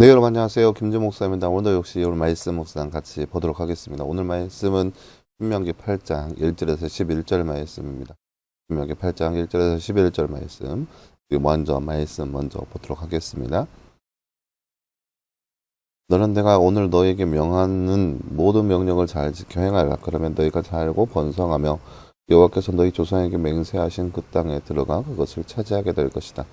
네, 여러분 안녕하세요. 김재 목사입니다. 오늘도 역시 오늘 말씀 묵상 같이 보도록 하겠습니다. 오늘 말씀은 신명기 8장 1절에서 11절 말씀입니다. 신명기 8장 1절에서 11절 말씀. 먼저 보도록 하겠습니다. 너는 내가 오늘 너에게 명하는 모든 명령을 잘 지켜 행하라. 그러면 너희가 살고 번성하며 여호와께서 너희 조상에게 맹세하신 그 땅에 들어가 그것을 차지하게 될 것이다.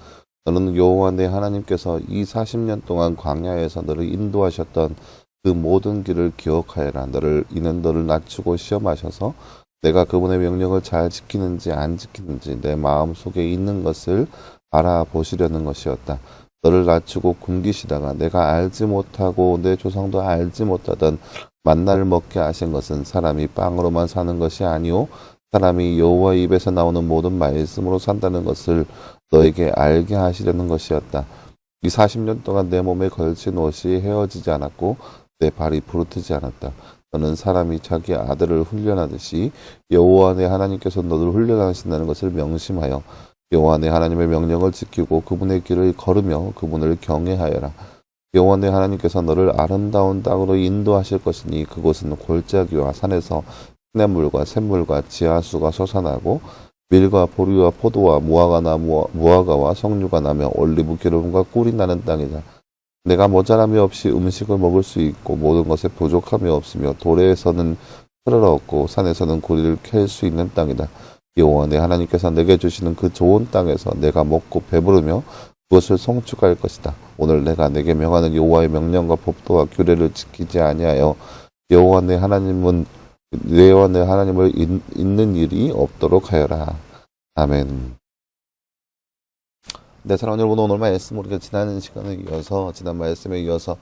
너는 여호와 내 하나님께서 이 40년 동안 광야에서 너를 인도하셨던 그 모든 길을 기억하여라. 이는 너를 낮추고 시험하셔서 내가 그분의 명령을 잘 지키는지 안 지키는지 내 마음속에 있는 것을 알아보시려는 것이었다. 너를 낮추고 굶기시다가 내가 알지 못하고 내 조상도 알지 못하던 만나를 먹게 하신 것은 사람이 빵으로만 사는 것이 아니오 사람이 여호와 입에서 나오는 모든 말씀으로 산다는 것을 너에게 알게 하시려는 것이었다. 이 40년 동안 내 몸에 걸친 옷이 헤어지지 않았고 내 발이 부르트지 않았다. 너는 사람이 자기 아들을 훈련하듯이 여호와 내 하나님께서 너를 훈련하신다는 것을 명심하여 여호와 내 하나님의 명령을 지키고 그분의 길을 걸으며 그분을 경외하여라. 여호와 내 하나님께서 너를 아름다운 땅으로 인도하실 것이니 그곳은 골짜기와 산에서 시냇물과 샘물과 지하수가 솟아나고 밀과 보리와 포도와 무화과와 석류가 나며 올리브 기름과 꿀이 나는 땅이다. 내가 모자람이 없이 음식을 먹을 수 있고 모든 것에 부족함이 없으며 도래에서는 풀을 얻고 산에서는 고리를 캘 수 있는 땅이다. 여호와 내 하나님께서 내게 주시는 그 좋은 땅에서 내가 먹고 배부르며 그것을 성축할 것이다. 오늘 내가 내게 명하는 여호와의 명령과 법도와 규례를 지키지 아니하여 여호와 내 하나님을 잊는 일이 없도록 하여라. 아멘. 네, 사랑하는 여러분, 오늘 말씀 우리가 지난 말씀에 이어서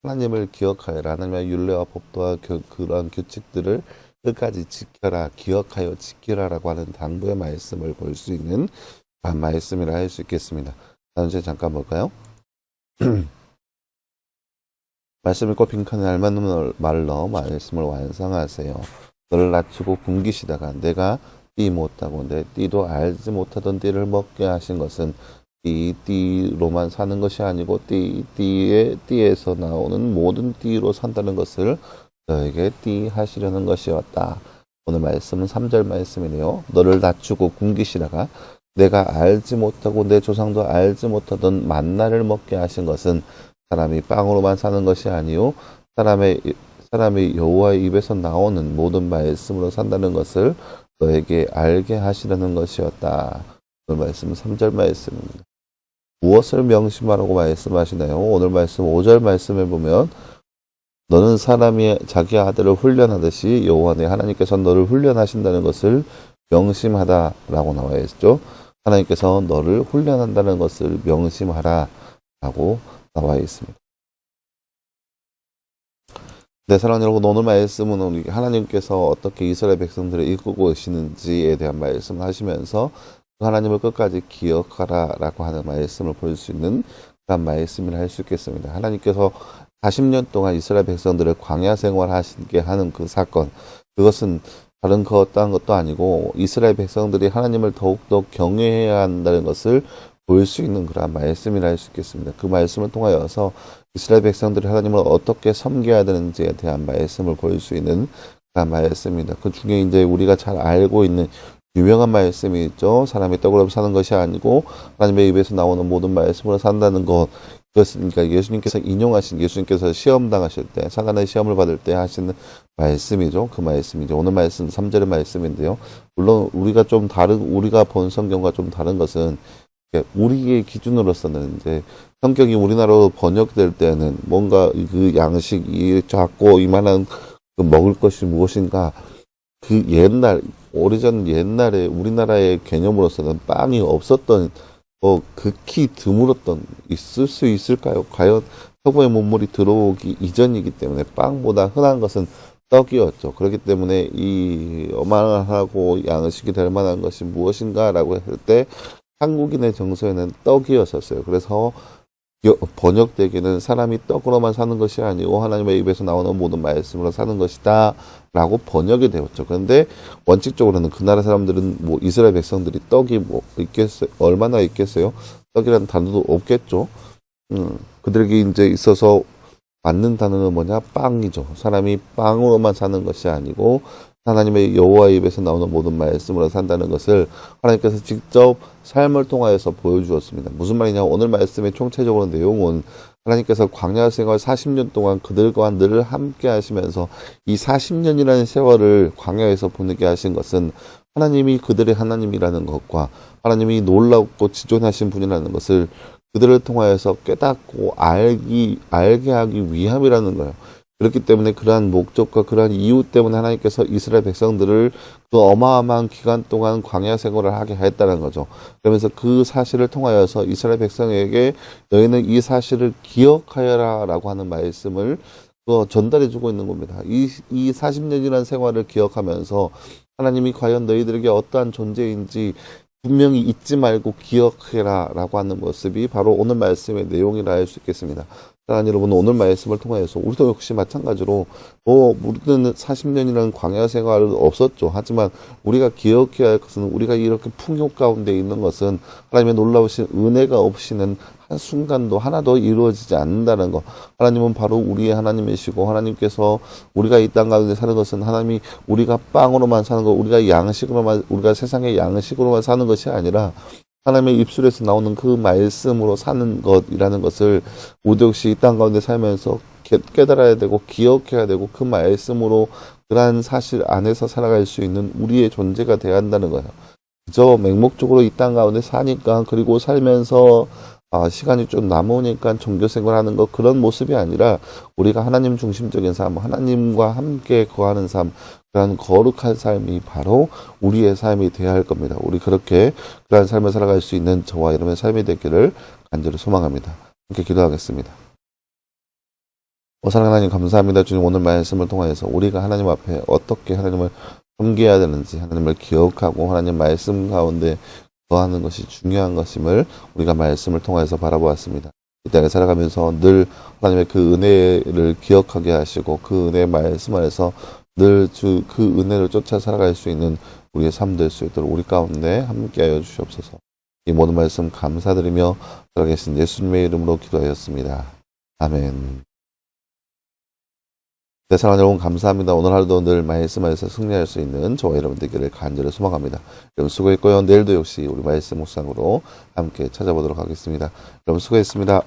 하나님을 기억하여라. 하나님의 율례와 법도와 그러한 규칙들을 끝까지 지켜라, 기억하여 지키라라고 하는 당부의 말씀을 볼 수 있는 말씀이라 할 수 있겠습니다. 다음 잠깐 볼까요? 말씀 읽고 빈칸에 알맞는 말로 말씀을 완성하세요. 너를 낮추고 굶기시다가 내가 띠 못하고 내 띠도 알지 못하던 띠를 먹게 하신 것은 이 띠로만 사는 것이 아니고 띠에서 나오는 모든 띠로 산다는 것을 너에게 띠 하시려는 것이었다. 오늘 말씀은 3절 말씀이네요. 너를 낮추고 굶기시다가 내가 알지 못하고 내 조상도 알지 못하던 만나를 먹게 하신 것은 사람이 빵으로만 사는 것이 아니요 사람이 여호와의 입에서 나오는 모든 말씀으로 산다는 것을 너에게 알게 하시려는 것이었다. 오늘 말씀은 3절 말씀입니다. 무엇을 명심하라고 말씀하시나요? 오늘 말씀 5절 말씀에 보면 너는 사람이 자기 아들을 훈련하듯이 여호와 내 하나님께서 너를 훈련하신다는 것을 명심하다라고 나와 있죠. 하나님께서 너를 훈련한다는 것을 명심하라라고 나와 있습니다. 네, 사랑하는 여러분, 오늘 말씀은 우리 하나님께서 어떻게 이스라엘 백성들을 이끌고 계시는지에 대한 말씀을 하시면서 하나님을 끝까지 기억하라라고 하는 말씀을 볼 수 있는 그런 말씀이라 할 수 있겠습니다. 하나님께서 40년 동안 이스라엘 백성들을 광야 생활하시게 하는 그 사건, 그것은 다른 어떠한 것도 아니고 이스라엘 백성들이 하나님을 더욱더 경외해야 한다는 것을 볼 수 있는 그런 말씀이라 할 수 있겠습니다. 그 말씀을 통하여서 이스라엘 백성들이 하나님을 어떻게 섬겨야 되는지에 대한 말씀을 볼 수 있는 그런 말씀입니다. 그 중에 이제 우리가 잘 알고 있는 유명한 말씀이 있죠. 사람이 떡으로 사는 것이 아니고 하나님의 입에서 나오는 모든 말씀으로 산다는 것. 그것은 그러니까 예수님께서 시험 당하실 때, 사단의 시험을 받을 때 하시는 말씀이죠. 그 말씀이죠. 오늘 말씀 3절의 말씀인데요. 물론 우리가 본 성경과 좀 다른 것은 우리의 기준으로서는 이제 성경이 우리나라로 번역될 때는 뭔가 그 양식이 작고 이만한 그 먹을 것이 무엇인가 그 오래전 옛날에 우리나라의 개념으로서는 빵이 없었던 극히 드물었던 있을 수 있을까요? 과연 서구의 문물이 들어오기 이전이기 때문에 빵보다 흔한 것은 떡이었죠. 그렇기 때문에 이 어마어마하고 양식이 될 만한 것이 무엇인가라고 했을 때 한국인의 정서에는 떡이었었어요. 그래서 번역되기는 사람이 떡으로만 사는 것이 아니고 하나님의 입에서 나오는 모든 말씀으로 사는 것이다 라고 번역이 되었죠. 그런데 원칙적으로는 그 나라 사람들은 이스라엘 백성들이 떡이 있겠어요? 얼마나 있겠어요? 떡이라는 단어도 없겠죠. 그들에게 이제 있어서 맞는 단어는 뭐냐? 빵이죠. 사람이 빵으로만 사는 것이 아니고 하나님의 여호와의 입에서 나오는 모든 말씀으로 산다는 것을 하나님께서 직접 삶을 통하여서 보여주었습니다. 무슨 말이냐? 오늘 말씀의 총체적으로 내용은 하나님께서 광야 생활 40년 동안 그들과 늘 함께 하시면서 이 40년이라는 세월을 광야에서 보내게 하신 것은 하나님이 그들의 하나님이라는 것과 하나님이 놀랍고 지존하신 분이라는 것을 그들을 통하여서 깨닫고 알게 하기 위함이라는 거예요. 그렇기 때문에 그러한 목적과 그러한 이유 때문에 하나님께서 이스라엘 백성들을 그 어마어마한 기간 동안 광야 생활을 하게 했다는 거죠. 그러면서 그 사실을 통하여서 이스라엘 백성에게 너희는 이 사실을 기억하여라 라고 하는 말씀을 전달해 주고 있는 겁니다. 이 40년이라는 생활을 기억하면서 하나님이 과연 너희들에게 어떠한 존재인지 분명히 잊지 말고 기억해라 라고 하는 모습이 바로 오늘 말씀의 내용이라 할 수 있겠습니다. 사랑하는 여러분, 오늘 말씀을 통해서 우리도 역시 마찬가지로 우리는 40년이라는 광야 생활은 없었죠. 하지만 우리가 기억해야 할 것은 우리가 이렇게 풍요 가운데 있는 것은 하나님의 놀라우신 은혜가 없이는 한순간도 하나도 이루어지지 않는다는 것. 하나님은 바로 우리의 하나님이시고 하나님께서 우리가 이 땅 가운데 사는 것은 하나님이 우리가 빵으로만 사는 것, 우리가 세상의 양식으로만 사는 것이 아니라 하나님의 입술에서 나오는 그 말씀으로 사는 것이라는 것을 모두 역시 이 땅 가운데 살면서 깨달아야 되고 기억해야 되고 그 말씀으로 그러한 사실 안에서 살아갈 수 있는 우리의 존재가 되어야 한다는 거예요. 그저 맹목적으로 이 땅 가운데 사니까 그리고 살면서 시간이 좀 남으니까 종교 생활하는 것 그런 모습이 아니라 우리가 하나님 중심적인 삶, 하나님과 함께 거하는 삶, 그런 거룩한 삶이 바로 우리의 삶이 되어야 할 겁니다. 우리 그렇게 그러한 삶을 살아갈 수 있는 저와 여러분의 삶이 되기를 간절히 소망합니다. 함께 기도하겠습니다. 사랑하는 하나님 감사합니다. 주님 오늘 말씀을 통해서 우리가 하나님 앞에 어떻게 하나님을 섬겨야 되는지 하나님을 기억하고 하나님 말씀 가운데 거하는 것이 중요한 것임을 우리가 말씀을 통해서 바라보았습니다. 이 땅에 살아가면서 늘 하나님의 그 은혜를 기억하게 하시고 그 은혜의 말씀 안에서 늘 그 은혜를 쫓아 살아갈 수 있는 우리의 삶 될 수 있도록 우리 가운데 함께하여 주시옵소서. 이 모든 말씀 감사드리며 살아계신 예수님의 이름으로 기도하였습니다. 아멘. 네, 사랑하는 여러분 감사합니다. 오늘 하루도 늘 말씀에서 승리할 수 있는 저와 여러분 되기를 간절히 소망합니다. 여러분 수고했고요. 내일도 역시 우리 말씀 묵상으로 함께 찾아보도록 하겠습니다. 여러분 수고했습니다.